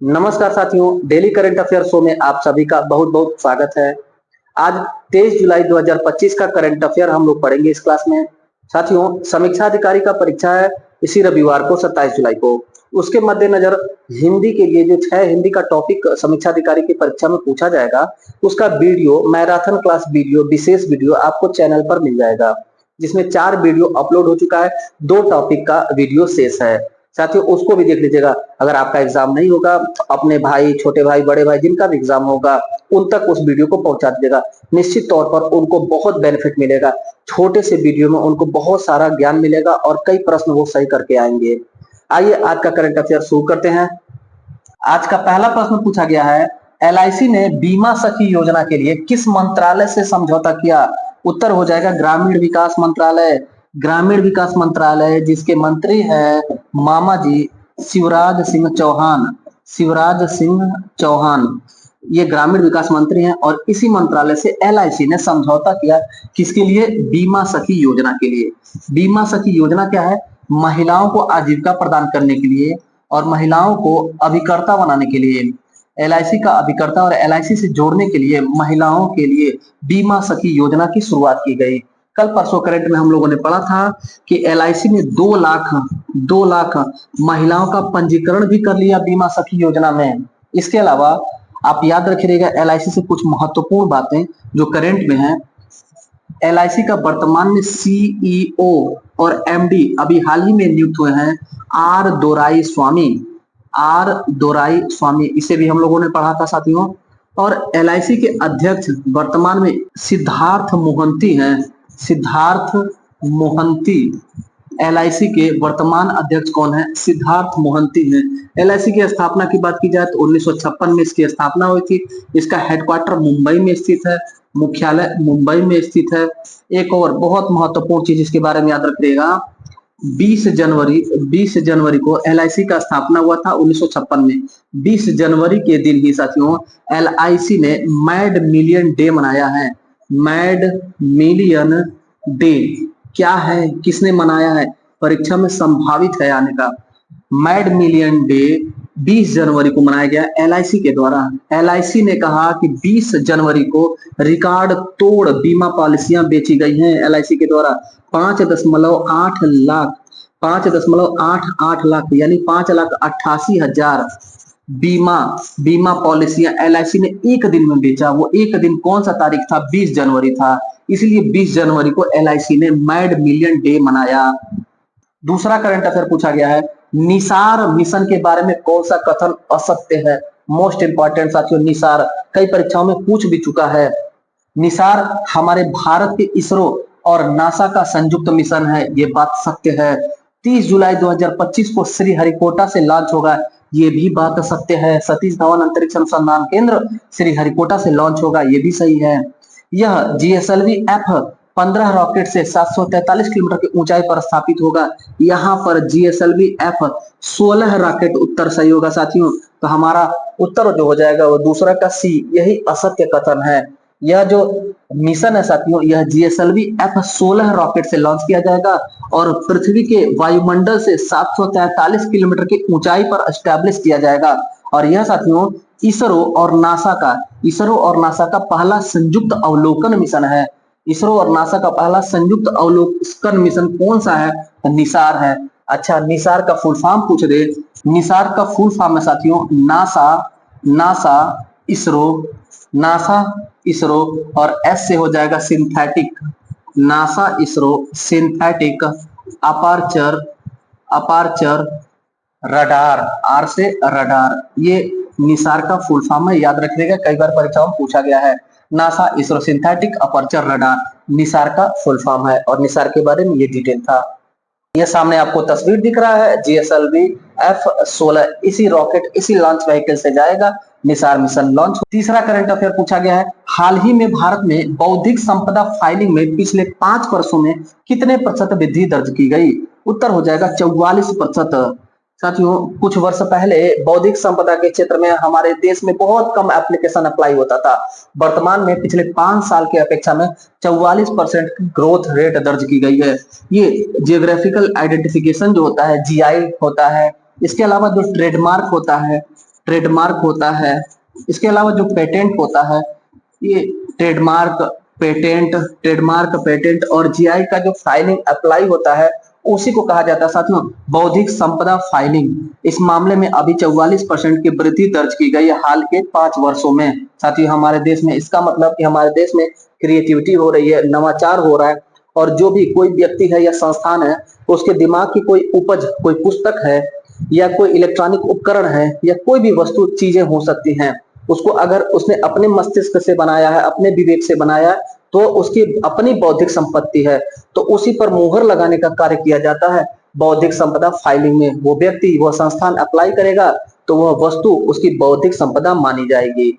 नमस्कार साथियों, daily current affair show में आप सभी का बहुत बहुत स्वागत है। आज 23 जुलाई 2025 का करंट अफेयर हम लोग पढ़ेंगे इस क्लास में। साथियों, समीक्षा अधिकारी का परीक्षा है इसी रविवार को 27 जुलाई को। उसके मद्देनजर हिंदी के लिए जो 6 हिंदी का टॉपिक समीक्षा अधिकारी की परीक्षा में पूछा जाएगा, उसका वीडियो मैराथन क्लास वीडियो विशेष वीडियो आपको चैनल पर मिल जाएगा, जिसमें 4 वीडियो अपलोड हो चुका है, 2 टॉपिक का वीडियो शेष है। साथियों, उसको भी देख लीजिएगा। अगर आपका एग्जाम नहीं होगा, अपने भाई, छोटे भाई, बड़े भाई जिनका भी एग्जाम होगा, उन तक उस वीडियो को पहुंचा दीजिएगा। निश्चित तौर पर उनको बहुत बेनिफिट मिलेगा। छोटे से वीडियो में उनको बहुत सारा ज्ञान मिलेगा और कई प्रश्न वो सही करके आएंगे। आइए आज का करंट अफेयर शुरू करते हैं। आज का पहला प्रश्न पूछा गया है, एलआईसी ने बीमा सखी योजना के लिए किस मंत्रालय से समझौता किया? उत्तर हो जाएगा ग्रामीण विकास मंत्रालय। ग्रामीण विकास मंत्रालय जिसके मंत्री है मामा जी शिवराज सिंह चौहान। शिवराज सिंह चौहान ये ग्रामीण विकास मंत्री हैं और इसी मंत्रालय से एलआईसी ने समझौता किया। किसके लिए? बीमा सखी योजना के लिए। बीमा सखी योजना क्या है? महिलाओं को आजीविका प्रदान करने के लिए और महिलाओं को अभिकर्ता बनाने के लिए, एलआईसी का अभिकर्ता और एलआईसी से जोड़ने के लिए महिलाओं के लिए बीमा सखी योजना की शुरुआत की गई। कल परसों करंट में हम लोगों ने पढ़ा था कि एलआईसी ने 2 लाख महिलाओं का पंजीकरण भी कर लिया बीमा सखी योजना में। इसके अलावा आप याद रखिएगा एलआईसी से कुछ महत्वपूर्ण बातें जो करंट में है। एलआईसी का वर्तमान में सीईओ और एमडी अभी हाल ही में नियुक्त हुए हैं आर दोराई स्वामी। इसे भी हम लोगों ने पढ़ा था साथियों। और एलआईसी के अध्यक्ष वर्तमान में सिद्धार्थ मोहंती हैं। सिद्धार्थ मोहंती एलआईसी के वर्तमान अध्यक्ष कौन है? सिद्धार्थ मोहंती हैं। एलआईसी की स्थापना की बात की जाए तो 1956 में इसकी स्थापना हुई थी। इसका हेडक्वार्टर मुंबई में स्थित है, मुख्यालय मुंबई में स्थित है। एक और बहुत महत्वपूर्ण चीज इसके बारे में याद रखिएगा, 20 जनवरी को एलआईसी का स्थापना हुआ था 1956 में। 20 जनवरी के दिन ही साथियों एलआईसी ने मैड मिलियन डे मनाया है। मैड मिलियन डे क्या है, किसने मनाया है? परीक्षा में संभावित है आने का। मैड मिलियन डे 20 जनवरी को मनाया गया एलआईसी के द्वारा। एलआईसी ने कहा कि 20 जनवरी को रिकॉर्ड तोड़ बीमा पॉलिसियां बेची गई हैं एलआईसी के द्वारा। 5.88 लाख यानी 5,88,000 बीमा पॉलिसियां एलआईसी ने एक दिन में बेचा। वो एक दिन कौन सा तारीख था? 20 जनवरी था। इसलिए 20 जनवरी को एलआईसी ने मैड मिलियन डे मनाया। दूसरा करंट अफेयर पूछा गया है, निसार मिशन के बारे में कौन सा कथन असत्य है? मोस्ट इंपॉर्टेंट साथियों, निसार कई परीक्षाओं में पूछ भी चुका है। निसार हमारे भारत के इसरो और नासा का संयुक्त मिशन है, ये बात सत्य है। 30 जुलाई 2025 को श्रीहरिकोटा से लॉन्च होगा, ये भी बात सत्य है। सतीश धवन अंतरिक्ष अनुसंधान केंद्र श्रीहरिकोटा से लॉन्च होगा, ये भी सही है। यह जीएसएलवी F-15 रॉकेट से 743 किलोमीटर की ऊंचाई पर स्थापित होगा। यहाँ पर जीएसएलवी F-16 रॉकेट उत्तर सही होगा साथियों। तो हमारा उत्तर जो हो जाएगा वो दूसरा का सी, यही असत्य कथन है। यह जो मिशन है साथियों, यह जीएसएलवी F-16 रॉकेट से लॉन्च किया जाएगा और पृथ्वी के वायुमंडल से 743 किलोमीटर की ऊंचाई पर एस्टैब्लिश किया जाएगा। और यह साथियों इसरो और नासा का पहला संयुक्त अवलोकन मिशन है। इसरो और नासा का पहला संयुक्त अवलोकन मिशन कौन सा है? निसार है। अच्छा, निसार का फुल फॉर्म पूछ दे। निसार का फुल फॉर्म है साथियों नासा इसरो और एस से हो जाएगा synthetic. NASA ISRO synthetic aperture radar, R से रडार, ये निसार का फुल फॉर्म है, याद रखिएगा, कई बार परीक्षाओं में पूछा गया है। NASA ISRO synthetic aperture radar Nisar का फुल फॉर्म है और निसार के बारे में ये डिटेल था। ये सामने आपको तस्वीर दिख रहा है, जीएसएलवी F-16 इसी रॉकेट इसी लॉन्च व्हीकल से जाएगा। Nisar mission launch. तीसरा करंट अफेयर पूछा गया है, हाल ही में भारत में बौद्धिक संपदा फाइलिंग में पिछले 5 वर्षों में कितने प्रतिशत वृद्धि दर्ज की गई? उत्तर हो जाएगा 44%। साथियों कुछ वर्ष पहले बौद्धिक संपदा के क्षेत्र में हमारे देश में बहुत कम एप्लीकेशन अप्लाई होता था। वर्तमान में पिछले 5 साल की अपेक्षा में 44% की ग्रोथ रेट दर्ज की गई है। ये जियोग्राफिकल आइडेंटिफिकेशन जो होता है, जीआई होता है, इसके अलावा जो ट्रेडमार्क होता है, ट्रेडमार्क होता है। इसके अलावा जो पेटेंट होता है, ये ट्रेडमार्क, पेटेंट और जीआई का जो फाइलिंग अप्लाई होता है उसी को कहा जाता है साथियों बौद्धिक संपदा फाइलिंग। इस मामले में अभी 44% की वृद्धि दर्ज की गई है हाल के 5 वर्षों में साथियों हमारे देश में। इसका मतलब कि हमारे देश में क्रिएटिविटी हो रही है, नवाचार हो रहा है, और जो भी कोई व्यक्ति है या संस्थान है उसके दिमाग की कोई उपज, कोई पुस्तक है या कोई इलेक्ट्रॉनिक उपकरण है या कोई भी वस्तु चीजें हो सकती हैं, उसको अगर उसने अपने मस्तिष्क से बनाया है, अपने विवेक से बनाया है, तो उसकी अपनी बौद्धिक संपत्ति है, तो उसी पर मुहर लगाने का कार्य किया जाता है बौद्धिक संपदा फाइलिंग में। वो व्यक्ति, वह संस्थान अप्लाई करेगा तो वह वस्तु उसकी बौद्धिक संपदा मानी जाएगी।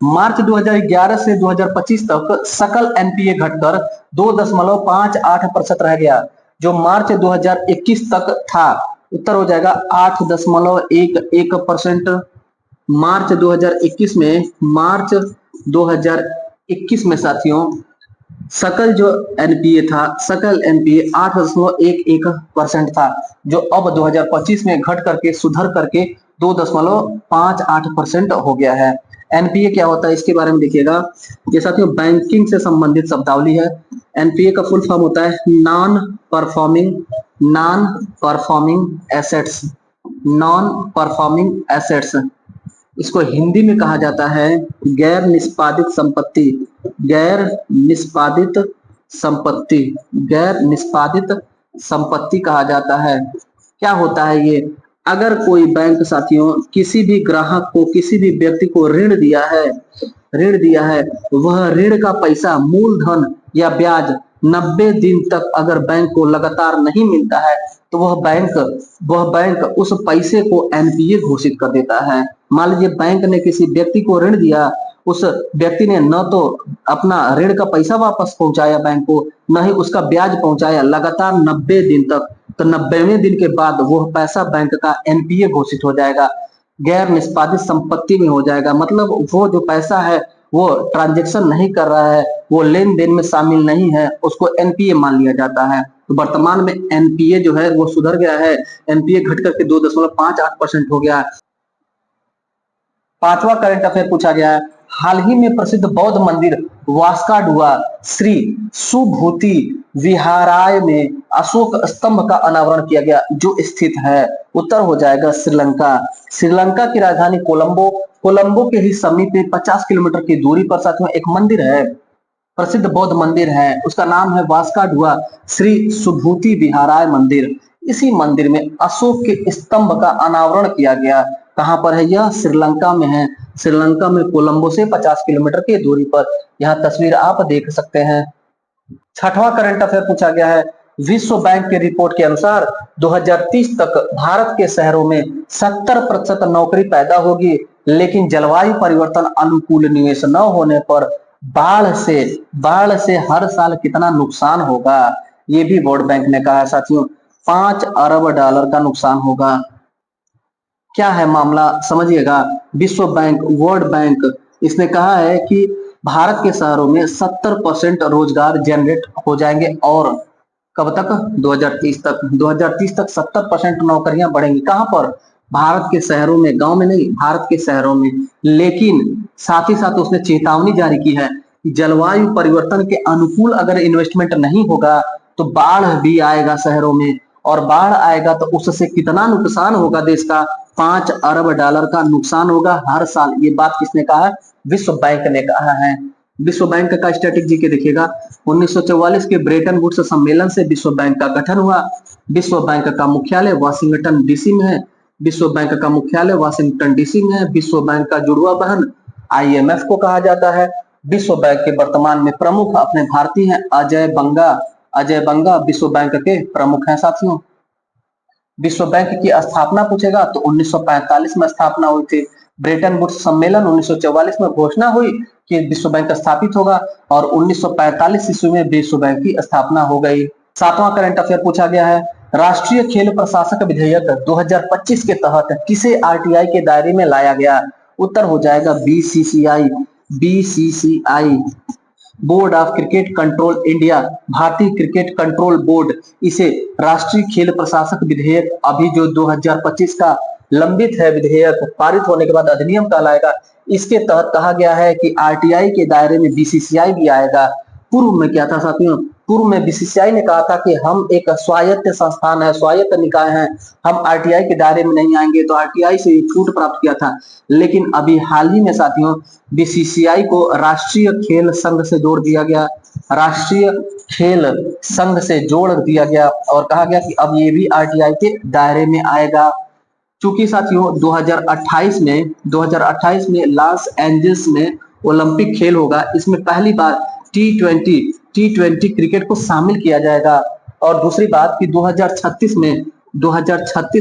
मार्च 2011 से 2025 तक सकल एनपीए घटकर 2.58% रह गया। जो मार्च 2021 तक था, उत्तर हो जाएगा 8.11%। मार्च 2021 में साथियों सकल जो एनपीए था, सकल एनपीए 8.11% था, जो अब 2025 में घट करके, सुधर करके 2.58% हो गया है। एनपीए क्या होता है इसके बारे में देखिएगा। ये साथियों बैंकिंग से संबंधित शब्दावली है। एनपीए का फुल फॉर्म होता है non performing assets, non performing assets. इसको हिंदी में कहा जाता है गैर निष्पादित संपत्ति, गैर निष्पादित संपत्ति, गैर निष्पादित संपत्ति कहा जाता है। क्या होता है ये? अगर कोई बैंक साथियों किसी भी ग्राहक को, किसी भी व्यक्ति को ऋण दिया है, वह ऋण का पैसा, मूलधन या ब्याज 90 दिन तक अगर बैंक को लगातार नहीं मिलता है तो वह बैंक उस पैसे को एनपीए घोषित कर देता है। मान लीजिए बैंक ने किसी व्यक्ति को ऋण दिया, उस व्यक्ति ने न तो अपना ऋण का पैसा वापस पहुंचाया बैंक को, न ही उसका ब्याज पहुंचाया लगातार 90 दिन तक, तो 90वें दिन के बाद वह पैसा बैंक का एनपीए घोषित हो जाएगा, गैर निष्पादित संपत्ति में हो जाएगा। मतलब वो जो पैसा है वो ट्रांजैक्शन नहीं कर रहा है, वो लेन देन में शामिल नहीं है, उसको एनपीए मान लिया जाता है। तो वर्तमान में एनपीए जो है वो सुधर गया है, एनपीए घट करके 2.58% हो गया है। पांचवा करंट अफेयर पूछा गया है, हाल ही में प्रसिद्ध बौद्ध मंदिर वास्काडुआ श्री सुभूति विहाराय में अशोक स्तंभ का अनावरण किया गया, जो स्थित है, उत्तर हो जाएगा श्रीलंका। श्रीलंका की राजधानी कोलंबो के ही समीप 50 किलोमीटर की दूरी पर साथियों एक मंदिर है, प्रसिद्ध बौद्ध मंदिर है, उसका नाम है वास्काडुआ श्री सुभूति विहाराय मंदिर। इसी मंदिर में अशोक के स्तंभ का अनावरण किया गया। कहां पर है यह? श्रीलंका में है। श्रीलंका में कोलंबो से 50 किलोमीटर की दूरी पर। यह तस्वीर आप देख सकते हैं। छठवां करंट अफेयर पूछा गया है, विश्व बैंक की रिपोर्ट के अनुसार 2030 तक भारत के शहरों में 70% नौकरी पैदा होगी, लेकिन जलवायु परिवर्तन अनुकूल निवेश न होने पर बाढ़ से हर साल कितना नुकसान होगा? ये भी वर्ल्ड बैंक ने कहा है साथियों, $5 अरब का नुकसान होगा। क्या है मामला समझिएगा। विश्व बैंक, वर्ल्ड बैंक, इसने कहा है कि भारत के शहरों में 70% रोजगार जनरेट हो जाएंगे, और कब तक? 2030 तक। 2030 तक 70% नौकरियां बढ़ेंगी। कहां पर? भारत के शहरों में, गांव में नहीं, भारत के शहरों में। लेकिन साथ ही साथ उसने चेतावनी जारी की है कि जलवायु परिवर्तन के अनुकूल अगर इन्वेस्टमेंट नहीं होगा तो बाढ़ भी आएगा शहरों में, और बाढ़ आएगा तो उससे कितना नुकसान होगा देश का? $5 अरब का नुकसान होगा हर साल। ये बात किसने कहा है? विश्व बैंक ने कहा है। विश्व बैंक का स्ट्रेटेजी के देखिएगा, 1944 के ब्रेटन वुड्स सम्मेलन से विश्व बैंक का गठन हुआ। विश्व बैंक का मुख्यालय वाशिंगटन डीसी में है। विश्व बैंक का मुख्यालय वाशिंगटन डीसी में है। विश्व बैंक का जुड़वा बहन आईएमएफ को कहा जाता है। विश्व बैंक के वर्तमान में प्रमुख अपने भारतीय हैं, अजय बंगा विश्व बैंक के प्रमुख हैं साथियों। विश्व बैंक की स्थापना पूछेगा तो 1945 में स्थापना हुई थी। ब्रेटन वुड्स सम्मेलन 1944 में घोषणा हुई कि विश्व बैंक स्थापित होगा, और 1945 ईस्वी में विश्व बैंक की स्थापना हो गई। सातवां करंट अफेयर पूछा गया है, राष्ट्रीय खेल प्रशासक विधेयक 2025 के तहत किसे आरटीआई के दायरे में लाया गया? उत्तर हो जाएगा BCCI. Board of cricket control India, भारतीय क्रिकेट कंट्रोल बोर्ड, इसे राष्ट्रीय खेल प्रशासक विधेयक अभी जो 2025 का लंबित है विधेयक, पारित होने के बाद अधिनियम कहलाएगा। इसके तहत कहा गया है कि आरटीआई के दायरे में बीसीसीआई भी आएगा। पूर्व में क्या था साथियों, पूर्व में बीसीसीआई ने कहा था कि हम एक स्वायत्त संस्थान है, स्वायत्त निकाय है, हम आरटीआई के दायरे में नहीं आएंगे, तो आरटीआई से छूट प्राप्त किया था। लेकिन अभी हाल ही में साथियों बीसीसीआई को राष्ट्रीय खेल संघ से जोड़ दिया गया, राष्ट्रीय खेल संघ से जोड़ दिया गया और कहा गया कि अब ये भी आरटीआई के दायरे में आएगा। चूंकि साथियों 2028 में लॉस एंजल्स में ओलंपिक खेल होगा, इसमें पहली बार टी20 क्रिकेट को शामिल किया जाएगा। और दूसरी बात कि 2036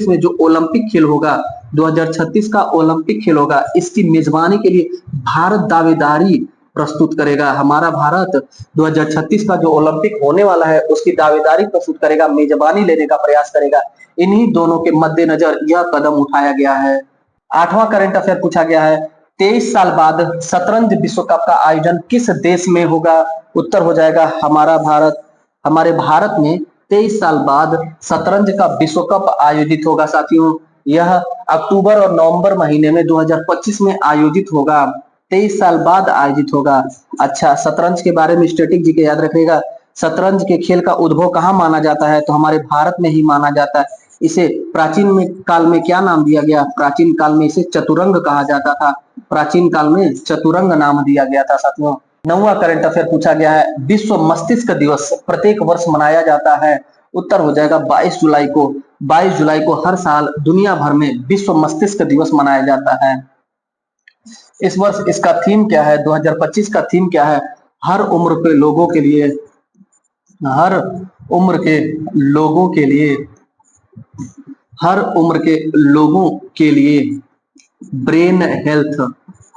में जो ओलंपिक खेल होगा, 2036 का ओलंपिक खेल होगा, इसकी मेजबानी के लिए भारत दावेदारी प्रस्तुत करेगा। हमारा भारत 2036 का जो ओलंपिक होने वाला है उसकी दावेदारी प्रस्तुत करेगा, मेजबानी लेने का प्रयास करेगा। इन्हीं दोनों के मद्देनजर यह कदम उठाया गया है। 8वां करंट अफेयर पूछा गया है, 23 साल बाद शतरंज विश्व कप का आयोजन किस देश में होगा? उत्तर हो जाएगा हमारा भारत। हमारे भारत में 23 साल बाद शतरंज का विश्व कप आयोजित होगा साथियों। यह अक्टूबर और नवंबर महीने में 2025 में आयोजित होगा। 23 साल बाद आयोजित होगा। अच्छा, शतरंज के बारे में स्टैटिक जी के याद रखिएगा। शतरंज के खेल का उद्भव कहाँ माना जाता है? तो हमारे भारत में ही माना जाता है। इसे प्राचीन काल में क्या नाम दिया गया? प्राचीन काल में इसे चतुरंग कहा जाता था। प्राचीन काल में चतुरंग नाम दिया गया था साथियों। 9वां करंट अफेयर पूछा गया है, विश्व मस्तिष्क दिवस प्रत्येक वर्ष मनाया जाता है। उत्तर हो जाएगा 22 जुलाई को। 22 जुलाई को हर साल दुनिया भर में विश्व मस्तिष्क दिवस मनाया जाता है। इस वर्ष इसका थीम क्या है? 2025 का थीम क्या है? हर उम्र के लोगों के लिए, हर उम्र के लोगों के लिए, हर उम्र के लोगों के लिए ब्रेन हेल्थ,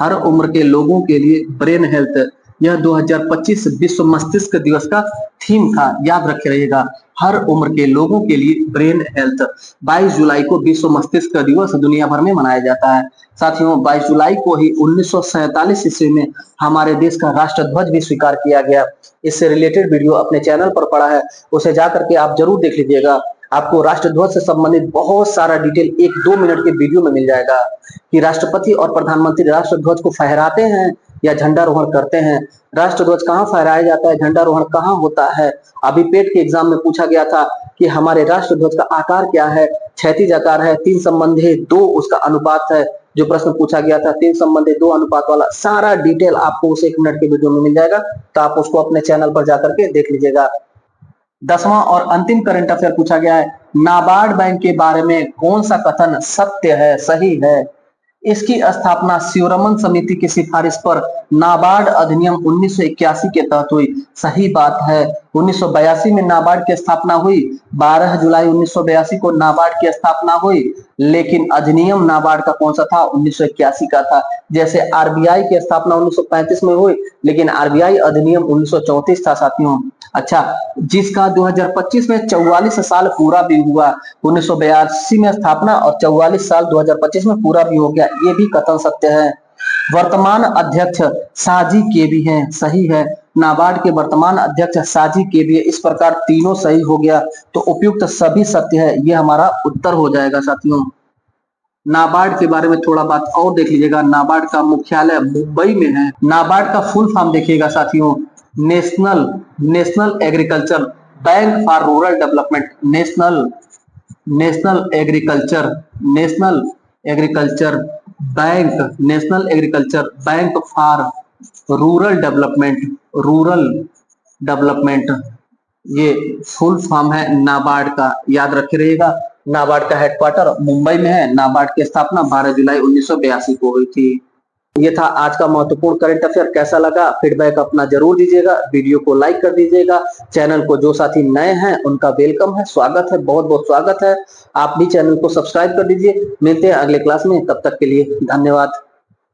हर उम्र के लोगों के लिए ब्रेन हेल्थ, यह 2025 विश्व मस्तिष्क दिवस का थीम था। याद रखे रहिएगा, हर उम्र के लोगों के लिए ब्रेन हेल्थ। 22 जुलाई को विश्व मस्तिष्क दिवस दुनिया भर में मनाया जाता है। साथियों 22 जुलाई को ही 1947 ईस्वी में हमारे देश का राष्ट्रध्वज भी स्वीकार किया गया। इससे रिलेटेड वीडियो अपने चैनल पर पड़ा है, उसे जाकर के आप जरूर देख लीजिएगा। आपको राष्ट्रध्वज से संबंधित बहुत सारा डिटेल 1-2 मिनट के वीडियो में मिल जाएगा कि राष्ट्रपति और प्रधानमंत्री राष्ट्रध्वज को फहराते हैं या झंडारोहण करते हैं। राष्ट्रध्वज कहाँ फहराया जाता है, झंडारोहण कहाँ होता है? अभी पेट के एग्जाम में पूछा गया था कि हमारे राष्ट्रध्वज का आकार क्या है? क्षैतिज आकार है, 3 संबंधी 2 उसका अनुपात है। जो प्रश्न पूछा गया था 3 संबंधी 2 अनुपात वाला, सारा डिटेल आपको उस 1 मिनट के वीडियो में मिल जाएगा, तो आप उसको अपने चैनल पर जाकर के देख लीजिएगा। 10वां और अंतिम करंट अफेयर पूछा गया है, नाबार्ड बैंक के बारे में कौन सा कथन सत्य है, सही है? इसकी स्थापना शिवरमन समिति की सिफारिश पर नाबार्ड अधिनियम 1981 के तहत हुई। सही बात है। 1982 में नाबार्ड की स्थापना हुई, 12 जुलाई 1982 को नाबार्ड की स्थापना हुई, लेकिन अधिनियम नाबार्ड का कौन सा था? 1981 का था। जैसे आरबीआई की स्थापना 1935 में हुई, लेकिन आरबीआई अधिनियम 1934 था साथियों। अच्छा, जिसका 2025 में 44 साल पूरा भी हुआ। 1982 में स्थापना और 44 साल 2025 में पूरा भी हो गया, ये भी कथन सत्य है। वर्तमान अध्यक्ष साजी केबी हैं, सही है। नाबार्ड के वर्तमान अध्यक्ष साजी केबी है। इस प्रकार तीनों सही हो गया, तो उपयुक्त सभी सत्य है, ये हमारा उत्तर हो जाएगा साथियों। नाबार्ड के बारे में थोड़ा बात और देख लीजिएगा। नाबार्ड का मुख्यालय मुंबई में है। नाबार्ड का फुल फॉर्म देखिएगा साथियों, national agriculture bank for rural development. National agriculture bank for rural development, ये फुल फॉर्म है नाबार्ड का। याद रखे रहिएगा। नाबार्ड का हेडक्वार्टर मुंबई में है। नाबार्ड की स्थापना 12 जुलाई 1982 को हुई थी। ये था आज का महत्वपूर्ण करंट अफेयर। कैसा लगा फीडबैक अपना जरूर दीजिएगा, वीडियो को लाइक कर दीजिएगा। चैनल को जो साथी नए हैं उनका वेलकम है, स्वागत है, बहुत बहुत स्वागत है। आप भी चैनल को सब्सक्राइब कर दीजिए। मिलते हैं अगले क्लास में, तब तक के लिए धन्यवाद।